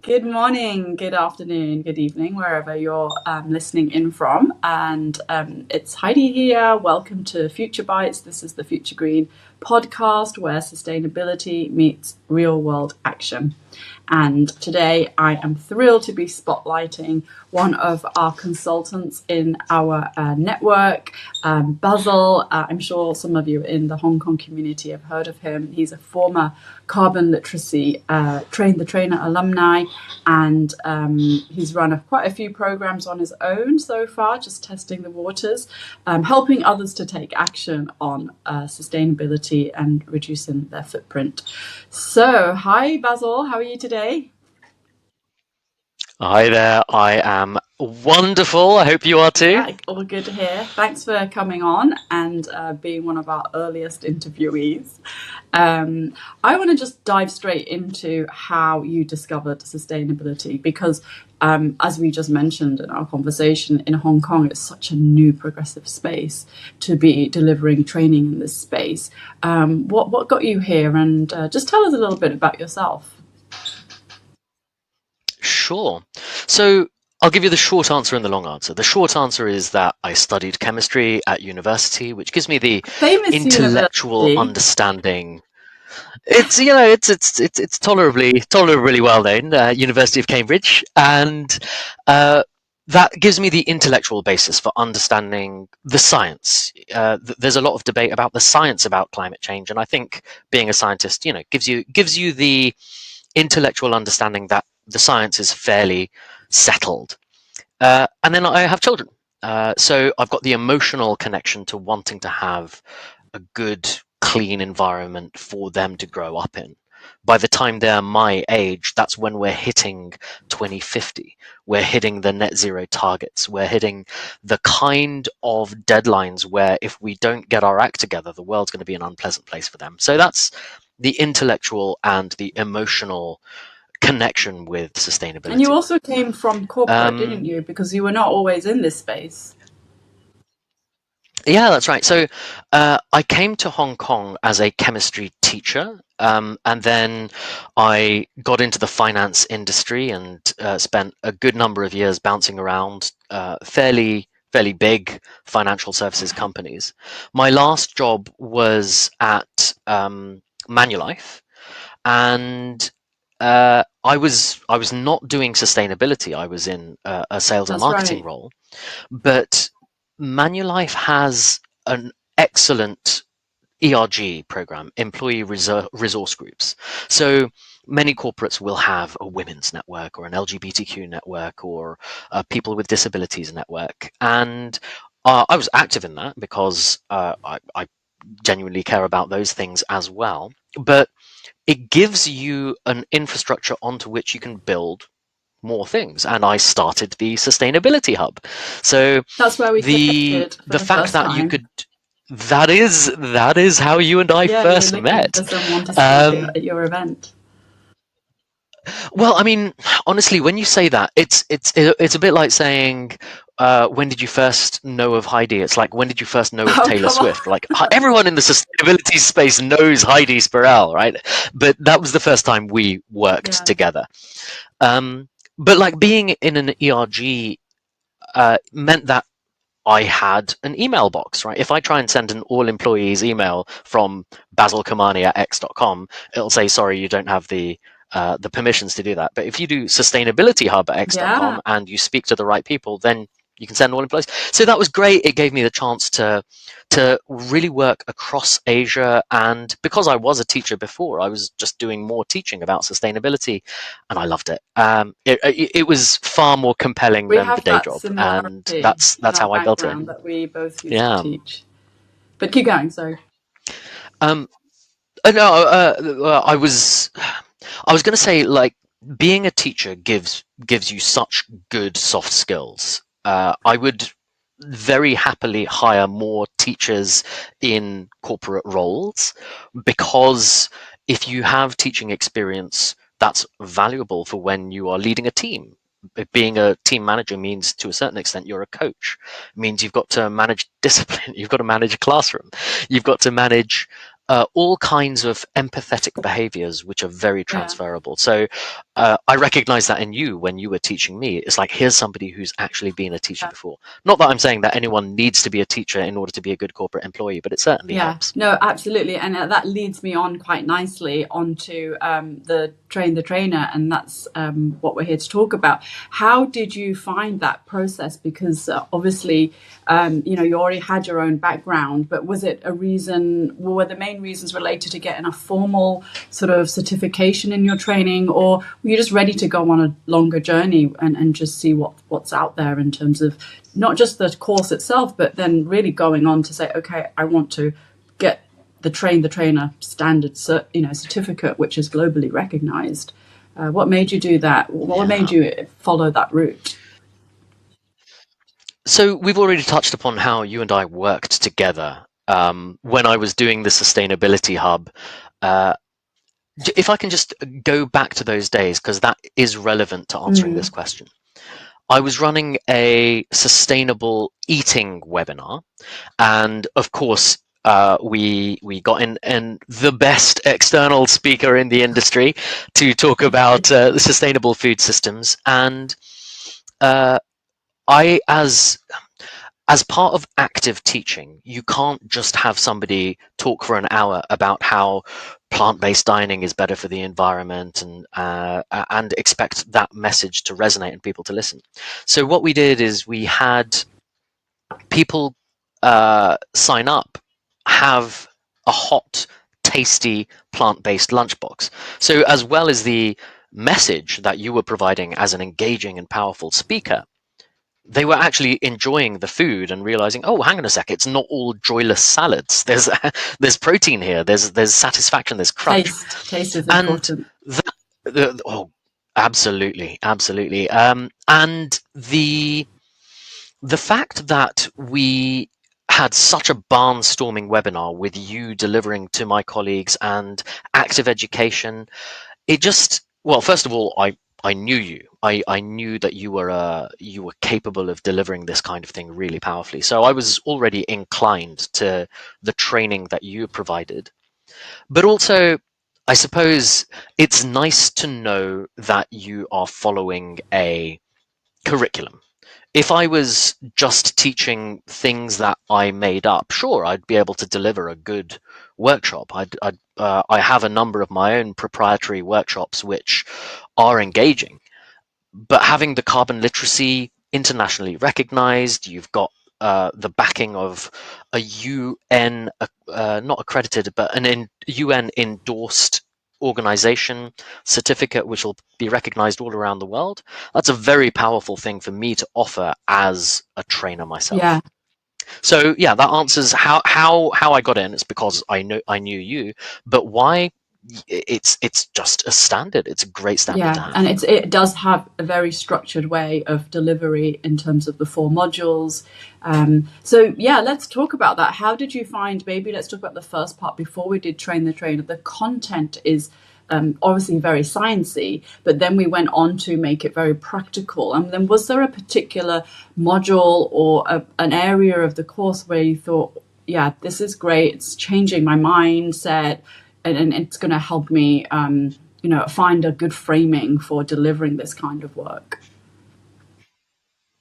Good morning, good afternoon, good evening, wherever you're listening in from. And it's Heidi here. Welcome to Future Bites. This is the Future Green podcast where sustainability meets real world action. And today I am thrilled to be spotlighting one of our consultants in our network, Basel. I'm sure some of you in the Hong Kong community have heard of him. He's a former Carbon Literacy Train the Trainer alumni, and he's run quite a few programs on his own so far, just testing the waters, helping others to take action on sustainability and reducing their footprint. So, hi Basil, how are you today? Hi there, I am wonderful. I hope you are too. Yeah, all good to hear. Thanks for coming on and being one of our earliest interviewees. I want to just dive straight into how you discovered sustainability because, as we just mentioned in our conversation, in Hong Kong, it's such a new progressive space to be delivering training in this space. What got you here? And just tell us a little bit about yourself. Sure. So I'll give you the short answer and the long answer. The short answer is that I studied chemistry at university, which gives me the Famous intellectual university. understanding. It's tolerably well known, University of Cambridge, and that gives me the intellectual basis for understanding the science. There's a lot of debate about the science about climate change, and I think being a scientist, gives you the intellectual understanding that the science is fairly settled. And then I have children. So I've got the emotional connection to wanting to have a good, clean environment for them to grow up in. By the time they're my age, that's when we're hitting 2050. We're hitting the net zero targets. We're hitting the kind of deadlines where if we don't get our act together, the world's going to be an unpleasant place for them. So that's the intellectual and the emotional connection with And you sustainability. also came from corporate, didn't Um, you? Because you were not always in this space. yeah, that's right. So I came to Hong Kong as a chemistry teacher, and then I got into the finance industry and spent a good number of years bouncing around fairly big financial services companies. My last job was at Manulife, and I was not doing sustainability. I was in a sales and That's marketing right. role, but Manulife has an excellent ERG program, employee resource groups. So many corporates will have a women's network or an LGBTQ network or a people with disabilities network. And I was active in that because I genuinely care about those things as well. But it gives you an infrastructure onto which you can build more things, and I started the sustainability hub. So That's where we the connected for the the fact first that you time. could that is how you and I Yeah, you were first looking met. for someone to speak um at your event. well, I mean, honestly, when you say that, it's a bit like saying, when did you first know of Heidi? It's like, when did you first know of Oh, Taylor come on. Swift? Like, everyone in the sustainability space knows Heidi Spirell, right? But that was the first time we worked Yeah. together. Um, but like being in an ERG meant that I had an email box, right? If I try and send an all employees email from Basel Kirmani at x.com, it'll say, sorry, you don't have the permissions to do that. But if you do sustainability hub at Yeah. x.com and you speak to the right people, then you can send all employees. So that was great. It gave me the chance to really work across Asia. And because I was a teacher before, I was just doing more teaching about sustainability, and I loved it. It was far more compelling We than the have day that job, and similarity in that's our how I built it. background that we both used to Yeah. teach. But keep going, sorry. Um. No. I was going to say, like, being a teacher gives you such good soft skills. I would very happily hire more teachers in corporate roles, because if you have teaching experience, that's valuable for when you are leading a team. Being a team manager means, to a certain extent, you're a coach. It means you've got to manage discipline, you've got to manage a classroom, you've got to manage all kinds of empathetic behaviors which are very Yeah. transferable. So I recognize that in you when you were teaching me. It's like, here's somebody who's actually been a teacher before. Not that I'm saying that anyone needs to be a teacher in order to be a good corporate employee, but it certainly Yeah, helps. no, absolutely. And that leads me on quite nicely onto the train the trainer. And that's what we're here to talk about. How did you find that process? Because obviously, you already had your own background, but was it a reason, were the main reasons related to getting a formal sort of certification in your training, or were you just ready to go on a longer journey and just see what's out there in terms of not just the course itself, but then really going on to say, okay, I want to get the train the trainer standard certificate, which is globally recognized. What made you do that? What made Yeah. you follow that route? So we've already touched upon how you and I worked together when I was doing the sustainability hub. Uh, if I can just go back to those days, because that is relevant to answering this Mm, question. I was running a sustainable eating webinar, and of course, we got in the best external speaker in the industry to talk about sustainable food systems, and uh, I as part of active teaching, you can't just have somebody talk for an hour about how plant-based dining is better for the environment and expect that message to resonate and people to listen. So what we did is we had people sign up, have a hot, tasty plant-based lunchbox. So as well as the message that you were providing as an engaging and powerful speaker, they were actually enjoying the food and realizing, oh, hang on a sec, it's not all joyless salads. There's there's protein here. There's satisfaction. There's crunch, taste is and important. that oh, absolutely, absolutely. And the fact that we had such a barnstorming webinar with you delivering to my colleagues and active education, it just, well, first of all, I knew you. I knew that you were capable of delivering this kind of thing really powerfully. So I was already inclined to the training that you provided. But also, I suppose it's nice to know that you are following a curriculum. If I was just teaching things that I made up, sure, I'd be able to deliver a good workshop. I have a number of my own proprietary workshops which are engaging, but having the carbon literacy internationally recognized, you've got the backing of a UN, not accredited, but UN endorsed organization certificate, which will be recognized all around the world. That's a very powerful thing for me to offer as a trainer Yeah, myself. So yeah, that answers how I got in. It's because I knew you, but why? It's just a standard. It's a great standard to yeah, and have. it does have a very structured way of delivery in terms of the four modules. So yeah, let's talk about that. How did you find? Maybe let's talk about the first part before we did train the trainer. The content is obviously very sciencey, but then we went on to make it very practical. And then was there a particular module or an area of the course where you thought, yeah, this is great. It's changing my mindset, and it's going to help me, find a good framing for delivering this kind of work.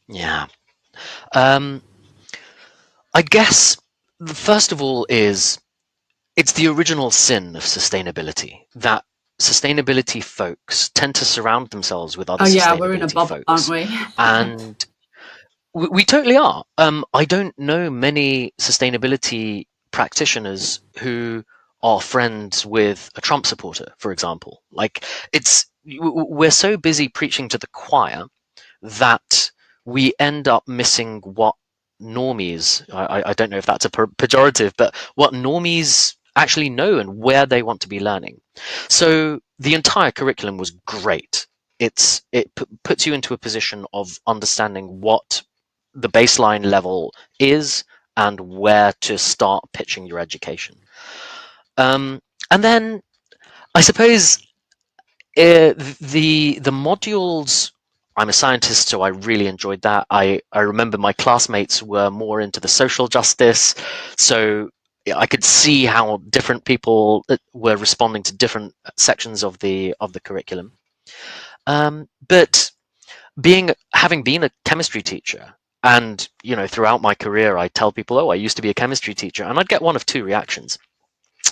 Yeah. Um, I guess first of all is it's the original sin of sustainability that sustainability folks tend to surround themselves with other Oh yeah, we're in a sustainability bubble, aren't folks, we? and we totally are. I don't know many sustainability practitioners who are friends with a Trump supporter, for example. Like we're so busy preaching to the choir that we end up missing what normies, I don't know if that's a pejorative, but what normies actually know and where they want to be learning. So the entire curriculum was great. Puts you into a position of understanding what the baseline level is and where to start pitching your education. And then I suppose the modules. I'm a scientist, so I really enjoyed that. I remember my classmates were more into the social justice, so I could see how different people were responding to different sections of the curriculum. But having been a chemistry teacher, and throughout my career, I tell people, "Oh, I used to be a chemistry teacher," and I'd get one of two reactions: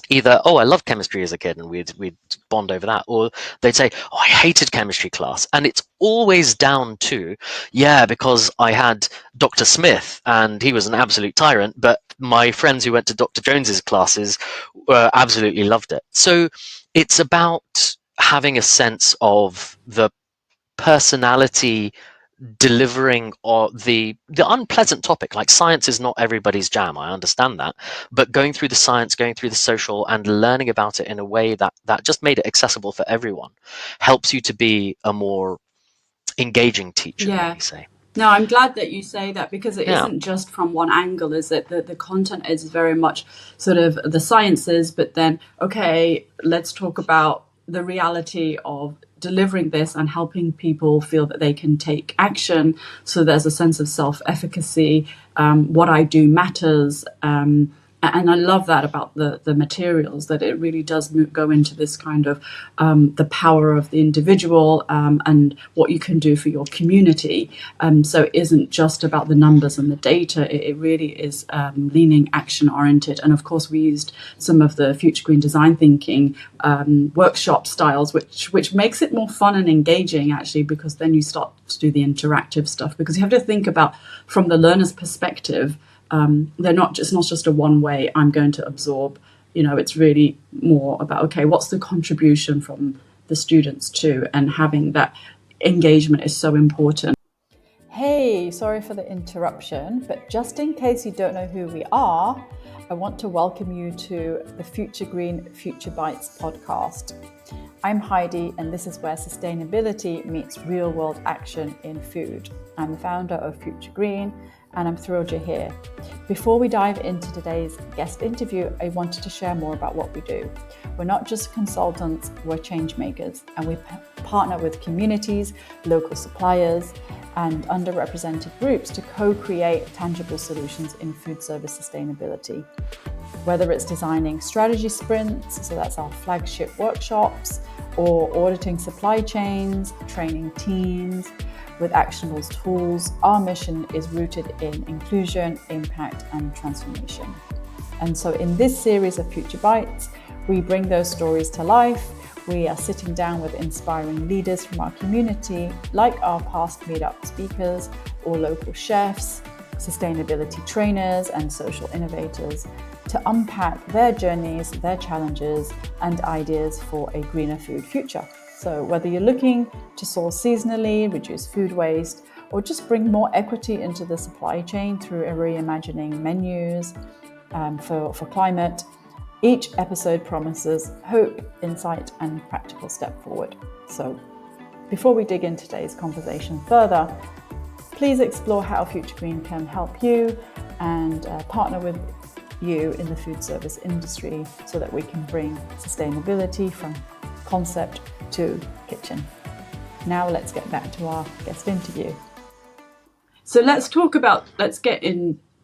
either, "Oh, I loved chemistry as a kid," and we'd bond over that, or they'd say, "Oh, I hated chemistry class," and it's always down to, "Yeah, because I had Dr. Smith and he was an absolute tyrant, but my friends who went to Dr. Jones's classes absolutely loved it." So it's about having a sense of the personality delivering or the unpleasant topic. Like, science is not everybody's jam, I understand that, but going through the science, going through the social, and learning about it in a way that just made it accessible for everyone helps you to be a more engaging teacher, let Yeah. me say. No, I'm glad that you say that, because it Yeah. isn't just from one angle, is it? The content is very much sort of the sciences, but then, okay, let's talk about the reality of delivering this and helping people feel that they can take action. So there's a sense of self-efficacy. What I do matters. And I love that about the materials, that it really does go into this kind of the power of the individual, and what you can do for your community. So it isn't just about the numbers and the data. It really is leaning action oriented. And of course, we used some of the Future Green design thinking workshop styles, which makes it more fun and engaging, actually, because then you start to do the interactive stuff, because you have to think about from the learner's perspective. It's not just a one way, I'm going to absorb. It's really more about, okay, what's the contribution from the students too, and having that engagement is so important. Hey, sorry for the interruption, but just in case you don't know who we are, I want to welcome you to the Future Green Future Bites podcast. I'm Heidi, and this is where sustainability meets real-world action in food. I'm the founder of Future Green, and I'm thrilled you're here. Before we dive into today's guest interview, I wanted to share more about what we do. We're not just consultants, we're change makers, and we partner with communities, local suppliers, and underrepresented groups to co-create tangible solutions in food service sustainability. Whether it's designing strategy sprints, so that's our flagship workshops, or auditing supply chains, training teams with actionable tools, our mission is rooted in inclusion, impact, and transformation. And so in this series of Future Bites, we bring those stories to life. We are sitting down with inspiring leaders from our community, like our past meetup speakers or local chefs, sustainability trainers, and social innovators, to unpack their journeys, their challenges, and ideas for a greener food future. So whether you're looking to source seasonally, reduce food waste, or just bring more equity into the supply chain through reimagining menus for climate, each episode promises hope, insight, and practical step forward. So before we dig into today's conversation further, please explore how Future Green can help you and partner with you in the food service industry so that we can bring sustainability from concept to kitchen. Now let's get back to our guest interview. So let's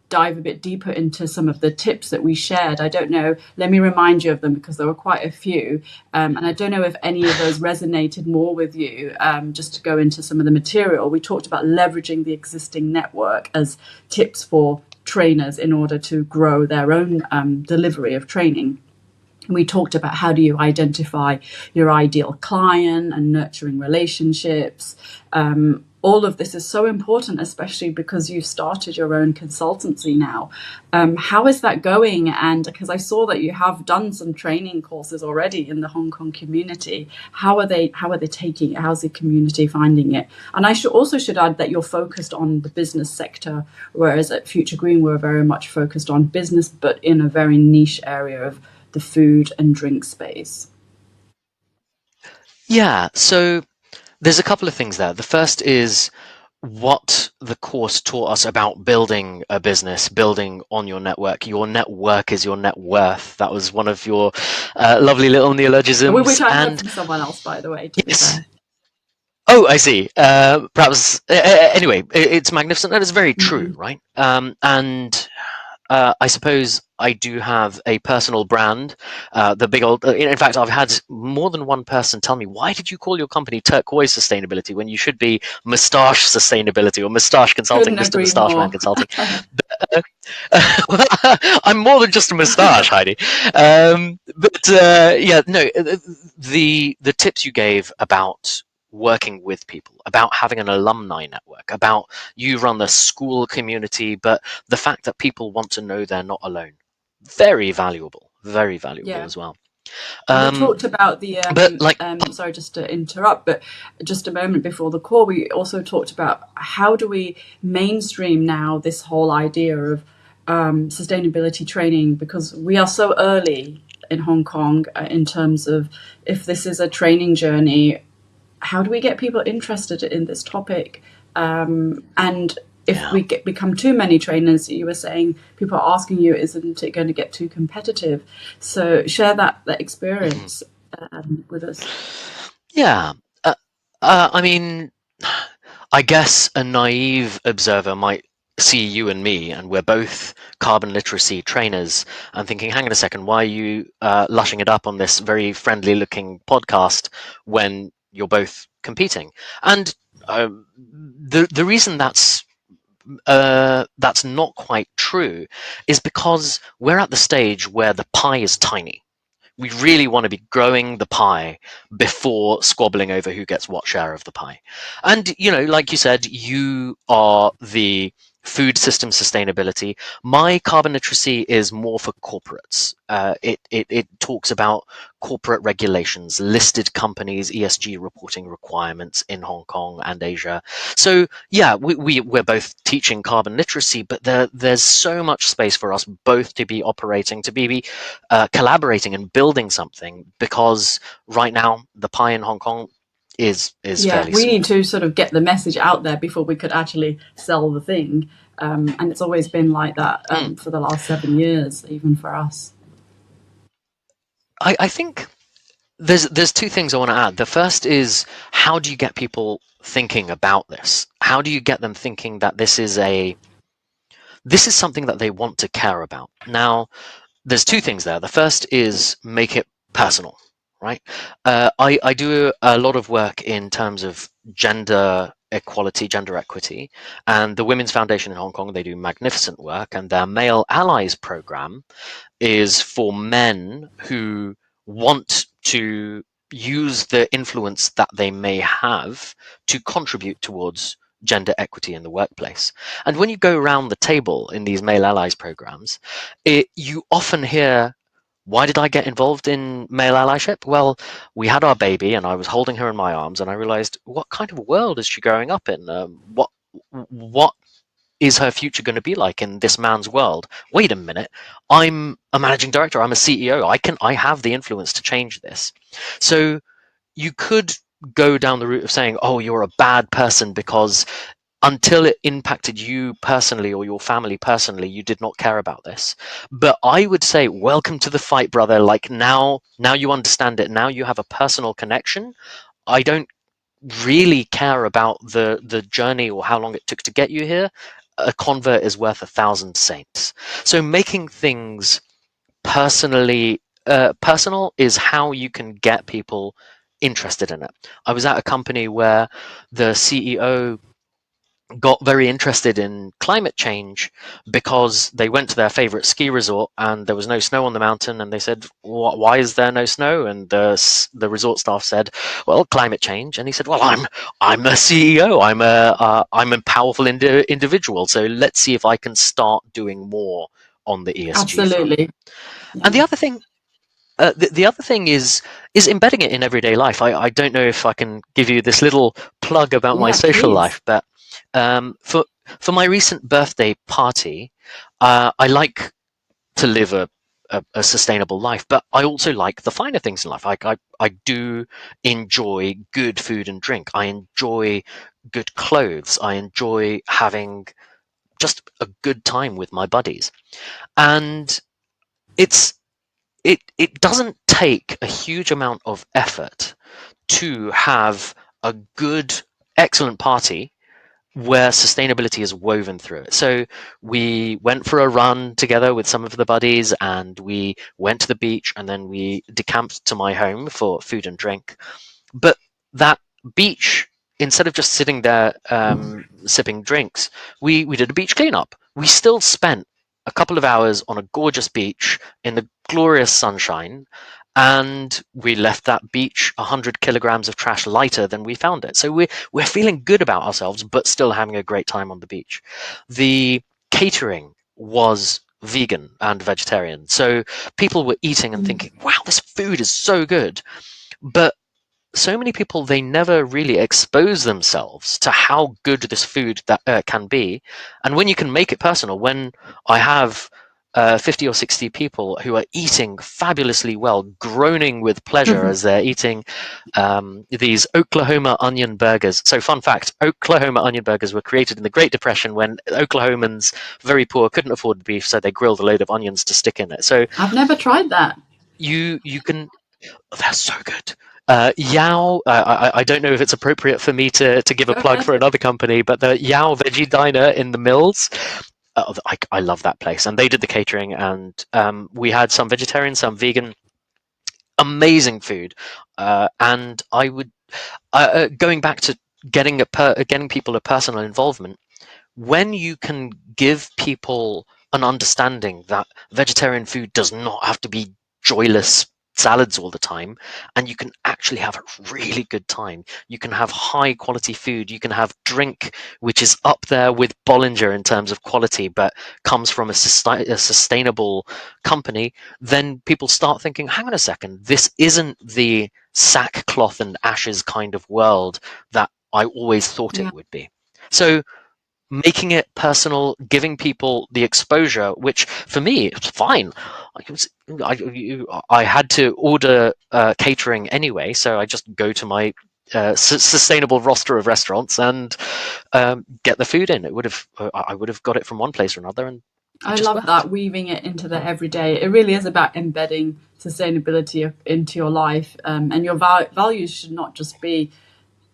dive a bit deeper into some of the tips that we shared. I don't know, let me remind you of them, because there were quite a few, and I don't know if any of those resonated more with you. Just to go into some of the material, we talked about leveraging the existing network as tips for trainers in order to grow their own delivery of training. We talked about how do you identify your ideal client and nurturing relationships. All of this is so important, especially because you've started your own consultancy now. How is that going? And because I saw that you have done some training courses already in the Hong Kong community, how are they taking it? How's the community finding it? And I should add that you're focused on the business sector, whereas at Future Green we're very much focused on business, but in a very niche area of the food and drink space. Yeah, so there's a couple of things there. The first is what the course taught us about building a business, building on your network. Your network is your net worth. That was one of your lovely little neologisms. Which I heard from someone else, by the way, to be Yes. fair. Oh, I see. Perhaps anyway, it's magnificent and it's very true, right? And I suppose I do have a personal brand. The big old. In fact, I've had more than one person tell me, "Why did you call your company Turquoise Sustainability when you should be Moustache Sustainability or Moustache Consulting, Couldn't Mister agree Moustache Man more. Consulting?" I'm more than just a moustache, Heidi. But yeah, no, the tips you gave about working with people, about having an alumni network, about you run the school community, but the fact that people want to know they're not alone, very valuable Yeah. as well. And we Um, talked about but like, sorry, just to interrupt, but just a moment before the call, we also talked about how do we mainstream now this whole idea of sustainability training, because we are so early in Hong Kong in terms of if this is a training journey, how do we get people interested in this topic? And if yeah. we become too many trainers, you were saying people are asking you, isn't it going to get too competitive? So share that Mhm. experience with us. Yeah. Uh, I mean, I guess a naive observer might see you and me, and we're both carbon literacy trainers, and thinking, hang on a second, why are you lushing it up on this very friendly looking podcast when you're both competing? And the reason that's not quite true is because we're at the stage where the pie is tiny. We really want to be growing the pie before squabbling over who gets what share of the pie. And, like you said, you are the food system sustainability. My carbon literacy is more for corporates. It talks about corporate regulations, listed companies, ESG reporting requirements in Hong Kong and Asia. So yeah, we're both teaching carbon literacy, but there's so much space for us both to be operating, to be collaborating and building something, because right now the pie in Hong Kong is Yeah, fairly we need small. to sort of get the message out there before we could actually sell the thing. And it's always been like that Mm. for the last 7 years, even for us. I think there's two things I want to add. The first is, how do you get people thinking about this? How do you get them thinking that this is something that they want to care about? Now, there's two things there. The first is make it personal, right? I do a lot of work in terms of gender equality, gender equity, and the Women's Foundation in Hong Kong, they do magnificent work, and their Male Allies program is for men who want to use the influence that they may have to contribute towards gender equity in the workplace. And when you go around the table in these Male Allies programs, you often hear, why did I get involved in male allyship? Well, we had our baby and I was holding her in my arms and I realized, what kind of world is she growing up in? What is her future going to be like in this man's world? Wait a minute, I'm a managing director, I'm a CEO, I have the influence to change this. So you could go down the route of saying, oh, you're a bad person because until it impacted you personally or your family personally, you did not care about this. But I would say, welcome to the fight, brother. Like, now you understand it, now you have a personal connection. I don't really care about the journey or how long it took to get you here. A convert is worth 1,000 saints. So making things personal is how you can get people interested in it. I was at a company where the CEO got very interested in climate change because they went to their favorite ski resort and there was no snow on the mountain, and they said, why is there no snow? And the resort staff said, well, climate change. And he said, well, I'm a CEO, I'm a powerful individual, so let's see if I can start doing more on the ESG front. Absolutely. And Yeah. the other thing is embedding it in everyday life. I don't know if I can give you this little plug about my Yeah, social please. life, but for my recent birthday party, I like to live a sustainable life, but I also like the finer things in life. I do enjoy good food and drink. I enjoy good clothes. I enjoy having just a good time with my buddies, and it's it doesn't take a huge amount of effort to have a good, excellent party where sustainability is woven through it. So we went for a run together with some of the buddies, and we went to the beach, and then we decamped to my home for food and drink. But that beach, instead of just sitting there sipping drinks, we did a beach cleanup. We still spent a couple of hours on a gorgeous beach in the glorious sunshine, and we left that beach 100 kilograms of trash lighter than we found it. So we're feeling good about ourselves, but still having a great time on the beach. The catering was vegan and vegetarian, so people were eating and thinking, "Wow, this food is so good," but so many people, they never really expose themselves to how good this food that can be. And when you can make it personal, when I have 50 or 60 people who are eating fabulously well, groaning with pleasure as they're eating these Oklahoma onion burgers. So, fun fact, Oklahoma onion burgers were created in the Great Depression when Oklahomans, very poor, couldn't afford the beef, so they grilled a load of onions to stick in it. So I've never tried that. you can. Oh, they're so good. Yao, I don't know if it's appropriate for me to give a Go plug ahead. for another company, but the Yao Veggie Diner in the Mills, I love that place. And they did the catering, and we had some vegetarian, some vegan, amazing food. And I would, going back to getting people a personal involvement, when you can give people an understanding that vegetarian food does not have to be joyless salads all the time, and you can actually have a really good time, you can have high quality food, you can have drink which is up there with Bollinger in terms of quality but comes from a sustainable company, then people start thinking, hang on a second, this isn't the sackcloth and ashes kind of world that I always thought Yeah, it would be. So making it personal, giving people the exposure, which for me it's fine. I had to order catering anyway, so I just go to my sustainable roster of restaurants and get the food in. I would have got it from one place or another, and it I just love worked. that, weaving it into the everyday. It really is about embedding sustainability into your life, and your values should not just be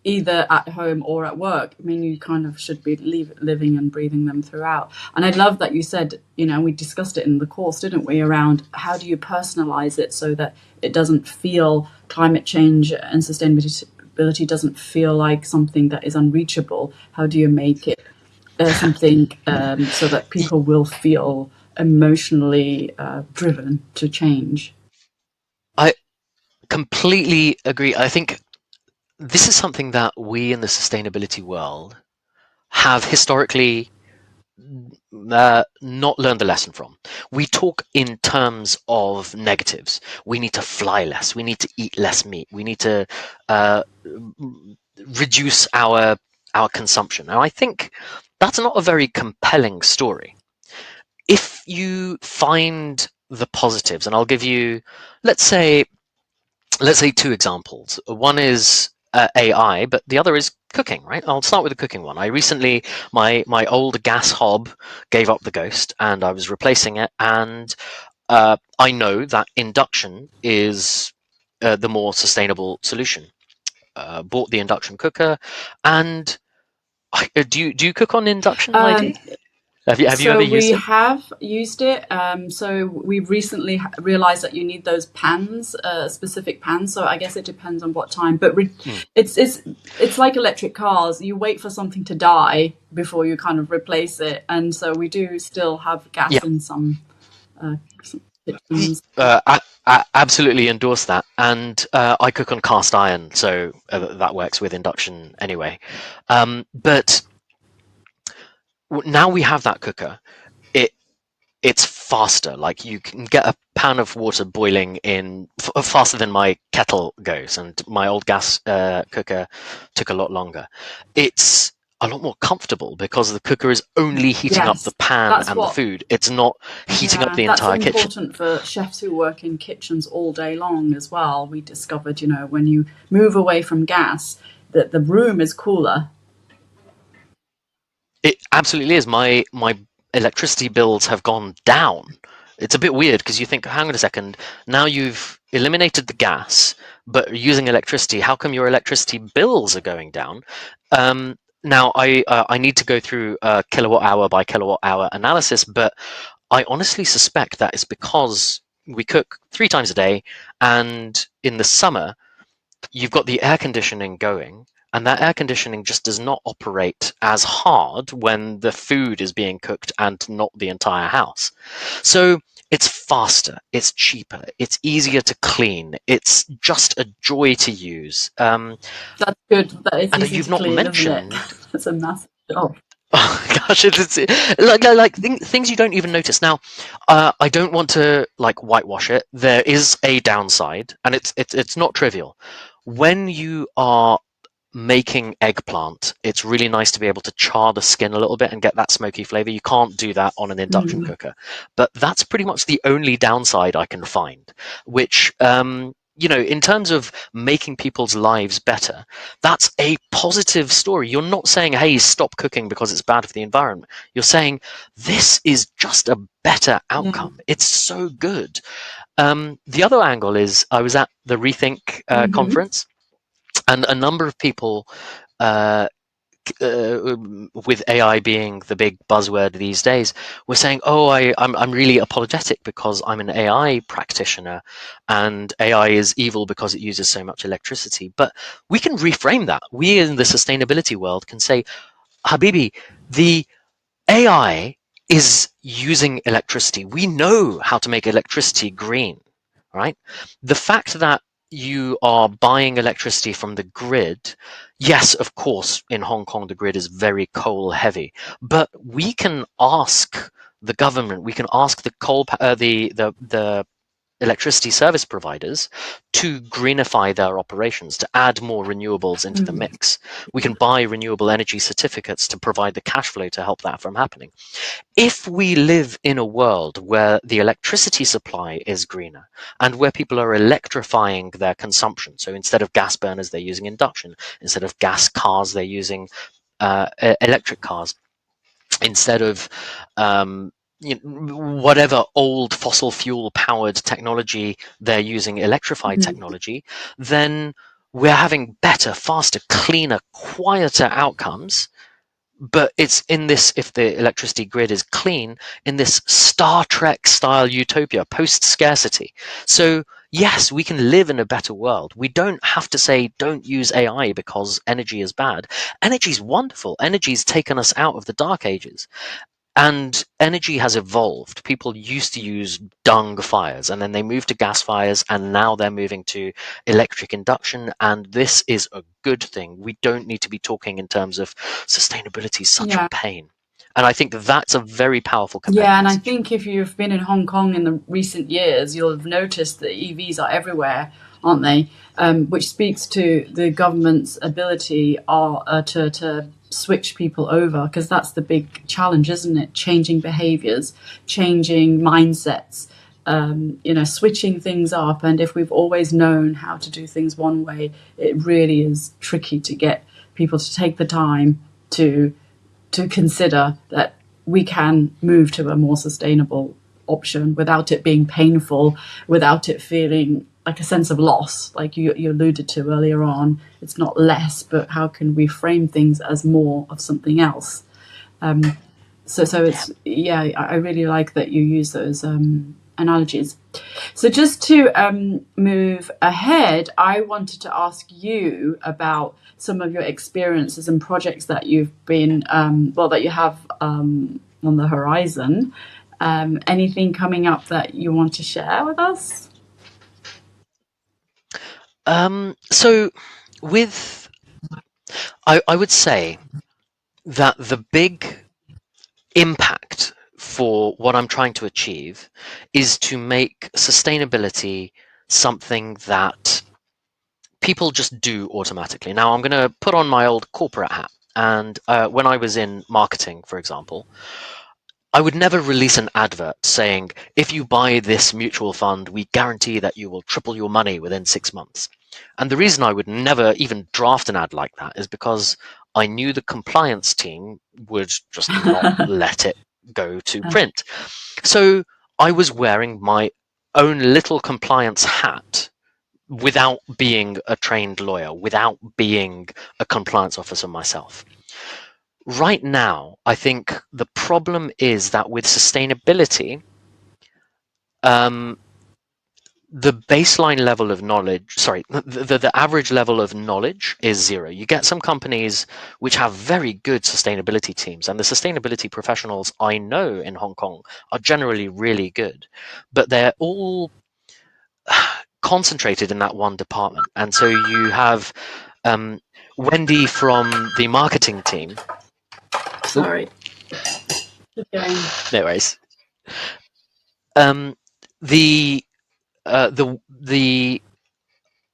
either at home or at work. I mean, you kind of should be living and breathing them throughout. And I love that you said, we discussed it in the course, didn't we, around how do you personalize it so that it doesn't feel, climate change and sustainability doesn't feel like something that is unreachable. How do you make it something so that people will feel emotionally driven to change? I completely agree. I think this is something that we in the sustainability world have historically not learned the lesson from. We talk in terms of negatives. We need to fly less. We need to eat less meat. We need to uh, reduce our consumption. And I think that's not a very compelling story. If you find the positives, and I'll give you, let's say, two examples. One is AI, but the other is cooking. Right? I'll start with the cooking one. I recently, my old gas hob gave up the ghost, and I was replacing it. And I know that induction is the more sustainable solution. Bought the induction cooker, and do you cook on induction, Um, Heidi? Have you So ever we used it? have used it. So we've recently realized that you need those pans, specific pans. So I guess it depends on what time. But Mm, it's like electric cars. You wait for something to die before you kind of replace it. And so we do still have yeah. gas in some kitchens. I absolutely endorse that, and I cook on cast iron, so that works with induction anyway. But now we have that cooker. It it's faster. Like you can get a pan of water boiling in faster than my kettle goes, and my old gas cooker took a lot longer. It's a lot more comfortable because the cooker is only heating up the Yes, pan that's and the what. food. It's not heating up Yeah, the that's entire kitchen. important for chefs who work in kitchens all day long as well. We discovered, when you move away from gas, that the room is cooler. It absolutely is. My electricity bills have gone down. It's a bit weird because you think, hang on a second, now you've eliminated the gas, but using electricity, how come your electricity bills are going down? Now, I need to go through a kilowatt hour by kilowatt hour analysis, but I honestly suspect that it's because we cook 3 times a day, and in the summer you've got the air conditioning going, and that air conditioning just does not operate as hard when the food is being cooked and not the entire house. So it's faster, it's cheaper, it's easier to clean, it's just a joy to use. That's good that it's And easy you've to not clean, isn't it? mentioned. That's a massive job. Oh gosh, it's things you don't even notice. Now, I don't want to like whitewash it. There is a downside, and it's not trivial. When you are making eggplant, it's really nice to be able to char the skin a little bit and get that smoky flavor. You can't do that on an induction Mm. cooker. But that's pretty much the only downside I can find, which, in terms of making people's lives better, that's a positive story. You're not saying, hey, stop cooking because it's bad for the environment. You're saying, this is just a better Yeah. outcome. It's so good. The other angle is I was at the Rethink Hmm. conference, and a number of people, uh, with AI being the big buzzword these days, were saying, "Oh, I'm really apologetic because I'm an AI practitioner, and AI is evil because it uses so much electricity." But we can reframe that. We in the sustainability world can say, "Habibi, the AI is using electricity. We know how to make electricity green, right? The fact that you are buying electricity from the grid, yes, of course, in Hong Kong, the grid is very coal heavy, but we can ask the government, we can ask the the electricity service providers to greenify their operations, to add more renewables into the Mm. mix. We can buy renewable energy certificates to provide the cash flow to help that from happening. If we live in a world where the electricity supply is greener and where people are electrifying their consumption, so instead of gas burners, they're using induction, instead of gas cars, they're using electric cars, instead of whatever old fossil fuel powered technology they're using, electrified Mm. technology, then we're having better, faster, cleaner, quieter outcomes. But it's in this, if the electricity grid is clean, in this Star Trek style utopia, post scarcity. So yes, we can live in a better world. We don't have to say don't use AI because energy is bad. Energy is wonderful. Energy's taken us out of the dark ages. And energy has evolved. People used to use dung fires, and then they moved to gas fires, and now they're moving to electric induction. And this is a good thing. We don't need to be talking in terms of sustainability is such a Yeah. pain. And I think that's a very powerful compelling Yeah, and I message. think if you've been in Hong Kong in the recent years, you'll have noticed that EVs are everywhere, aren't they? Which speaks to the government's ability to switch people over, because that's the big challenge, isn't it? Changing behaviours, changing mindsets, switching things up. And if we've always known how to do things one way, it really is tricky to get people to take the time to consider that we can move to a more sustainable option without it being painful, without it feeling like a sense of loss, like you alluded to earlier on. It's not less, but how can we frame things as more of something else? So it's, yeah, I really like that you use those analogies. So just to move ahead, I wanted to ask you about some of your experiences and projects that you've been, that you have on the horizon. Anything coming up that you want to share with us? So, with I would say that the big impact for what I'm trying to achieve is to make sustainability something that people just do automatically. Now, I'm going to put on my old corporate hat. And when I was in marketing, for example, I would never release an advert saying, if you buy this mutual fund, we guarantee that you will triple your money within 6 months. And the reason I would never even draft an ad like that is because I knew the compliance team would just not let it go to print. So I was wearing my own little compliance hat without being a trained lawyer, without being a compliance officer myself. right now, I think the problem is that with sustainability, um, the baseline level of knowledge, sorry, the average level of knowledge is zero. You get some companies which have very good sustainability teams, and the sustainability professionals I know in Hong Kong are generally really good, but they're all concentrated in that one department. And so you have um, Wendy from the marketing team. Oh, Sorry. Keep going. no worries. Um, the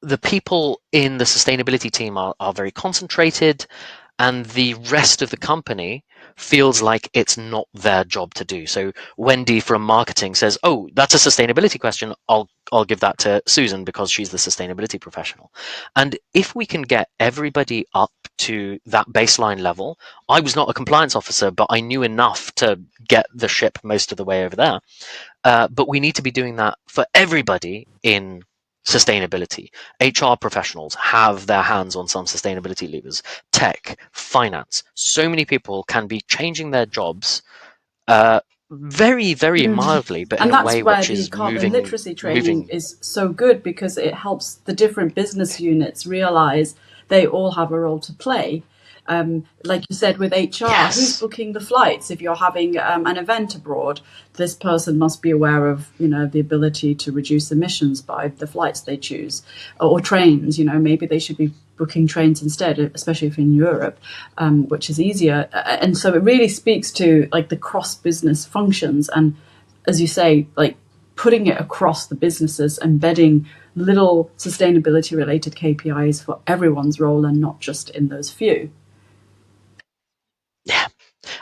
the people in the sustainability team are very concentrated, and the rest of the company feels like it's not their job to do. So Wendy from marketing says, "Oh, that's a sustainability question. I'll give that to Susan because she's the sustainability professional." And if we can get everybody up to that baseline level, I was not a compliance officer, but I knew enough to get the ship most of the way over there. But we need to be doing that for everybody in sustainability. HR professionals have their hands on some sustainability levers. Tech, finance, so many people can be changing their jobs very, very mildly, but in And a that's way where which the is carbon literacy training moving. is so good, because it helps the different business units realize they all have a role to play. Like you said, with HR, who's Yes. booking the flights? If you're having an event abroad, this person must be aware of, the ability to reduce emissions by the flights they choose, or trains. Maybe they should be booking trains instead, especially if in Europe, which is easier. And so it really speaks to like the cross business functions, and as you say, like putting it across the businesses, embedding little sustainability related KPIs for everyone's role and not just in those few. Yeah,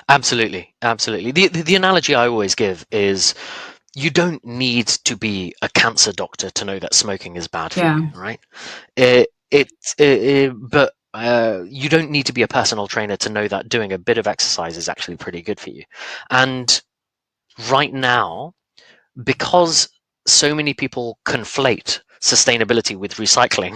absolutely. Absolutely. The analogy I always give is you don't need to be a cancer doctor to know that smoking is bad for Yeah. you, right? But you don't need to be a personal trainer to know that doing a bit of exercise is actually pretty good for you. And right now, because so many people conflate sustainability with recycling,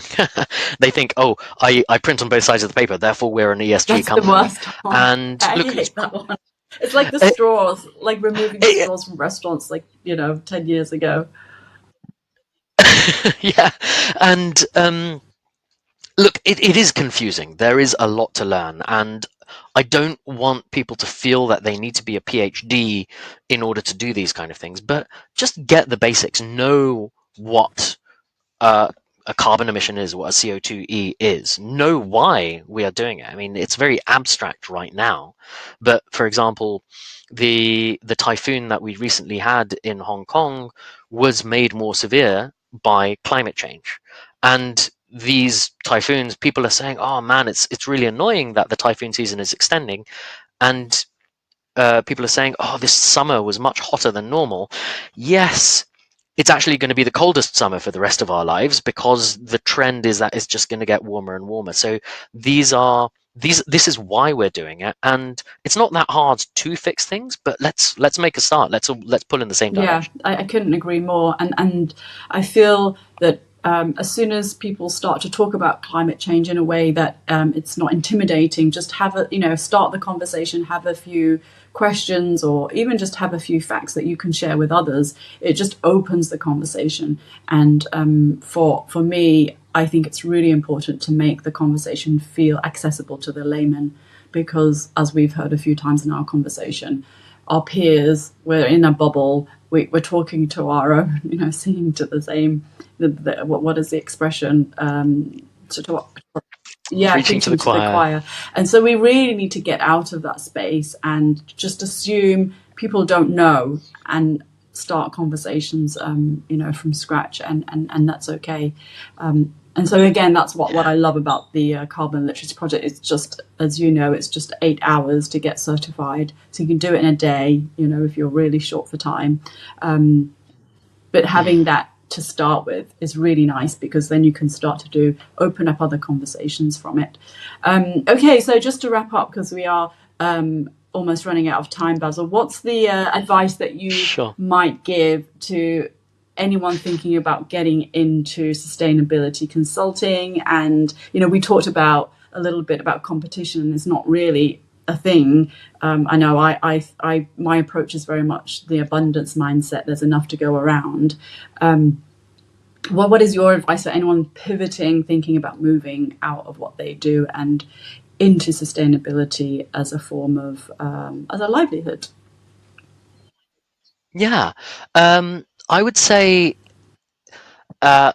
they think, oh, I print on both sides of the paper, therefore we're an ESG That's the company. worst one. And I look, hate that one. It's like the it, straws, like removing the it, straws from restaurants, like, 10 years ago. yeah, and look, it is confusing. There is a lot to learn, and I don't want people to feel that they need to be a PhD in order to do these kind of things. But just get the basics. Know what uh, a carbon emission is, what a CO2e is. Know why we are doing it. I mean, it's very abstract right now, but for example, the typhoon that we recently had in Hong Kong was made more severe by climate change, and these typhoons, people are saying, "Oh man, it's really annoying that the typhoon season is extending," and people are saying, "Oh, this summer was much hotter than normal." Yes, it's actually going to be the coldest summer for the rest of our lives because the trend is that it's just going to get warmer and warmer. So this is why we're doing it, and it's not that hard to fix things. But let's make a start. Let's pull in the same Yeah, direction. I couldn't agree more. And I feel that as soon as people start to talk about climate change in a way that it's not intimidating, just have start the conversation, have a few questions, or even just have a few facts that you can share with others. It just opens the conversation. And for me, I think it's really important to make the conversation feel accessible to the layman, because as we've heard a few times in our conversation, our peers, we're in a bubble, we're talking to our own, singing to the same, what is the expression? To Yeah, Preaching to the preaching to the choir. choir. And so we really need to get out of that space and just assume people don't know, and start conversations, from scratch, and that's okay. And so again, that's what Yeah. I love about the Carbon Literacy Project. It's just, as you know, it's just 8 hours to get certified. So you can do it in a day, if you're really short for time. But having that to start with is really nice, because then you can start to open up other conversations from it. Okay, so just to wrap up, because we are almost running out of time, Basil, what's the advice that you Sure. might give to anyone thinking about getting into sustainability consulting? And we talked about a little bit about competition, and it's not really a thing. I know my approach is very much the abundance mindset. There's enough to go around. What is your advice for anyone pivoting, thinking about moving out of what they do and into sustainability as a form of as a livelihood? Yeah, I would say the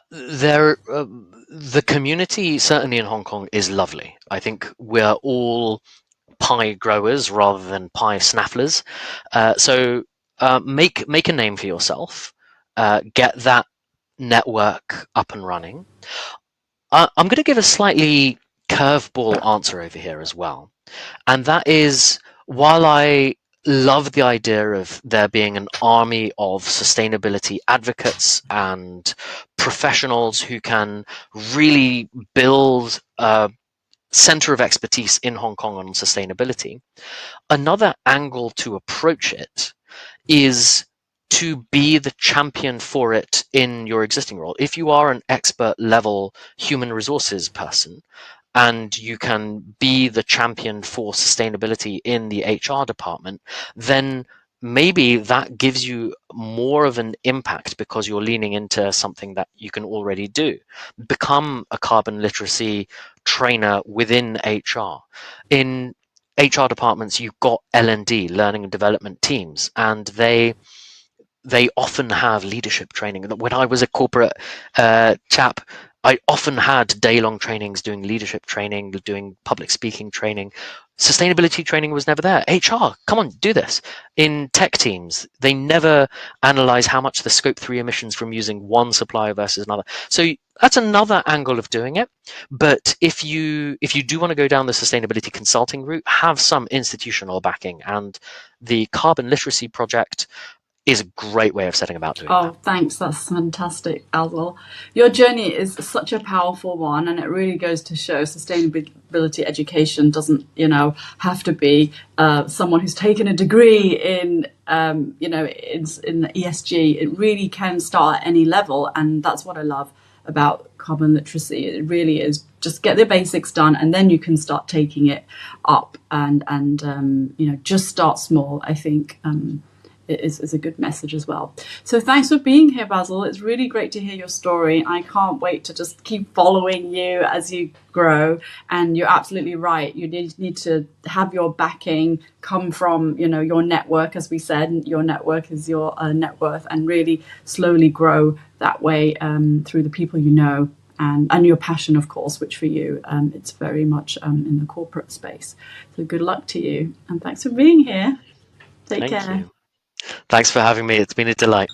community certainly in Hong Kong is lovely. I think we're all pie growers rather than pie snafflers. So make a name for yourself. Get that network up and running. I'm going to give a slightly curveball answer over here as well, and that is, while I love the idea of there being an army of sustainability advocates and professionals who can really build a center of expertise in Hong Kong on sustainability, another angle to approach it is to be the champion for it in your existing role. If you are an expert level human resources person and you can be the champion for sustainability in the HR department, then maybe that gives you more of an impact because you're leaning into something that you can already do. Become a carbon literacy trainer within HR. In HR departments, you've got L&D, learning and development teams, and they often have leadership training. When I was a corporate chap, I often had day-long trainings doing leadership training, doing public speaking training. Sustainability training was never there. HR, come on, do this. In tech teams, they never analyze how much the scope 3 emissions from using one supplier versus another. So that's another angle of doing it. But if you do want to go down the sustainability consulting route, have some institutional backing. And the Carbon Literacy Project is a great way of setting about doing that. Oh, thanks. That's fantastic, Alwell. Your journey is such a powerful one, and it really goes to show sustainability education doesn't, have to be someone who's taken a degree in, in the ESG. It really can start at any level, and that's what I love about carbon literacy. It really is just get the basics done, and then you can start taking it up, and just start small. I think. Is a good message as well. So thanks for being here, Basel. It's really great to hear your story. I can't wait to just keep following you as you grow. And you're absolutely right. You need to have your backing come from, your network, as we said. Your network is your net worth, and really slowly grow that way through the people you know. And your passion, of course, which for you, it's very much in the corporate space. So good luck to you. And thanks for being here. Take Thank care. you. Thanks for having me. It's been a delight.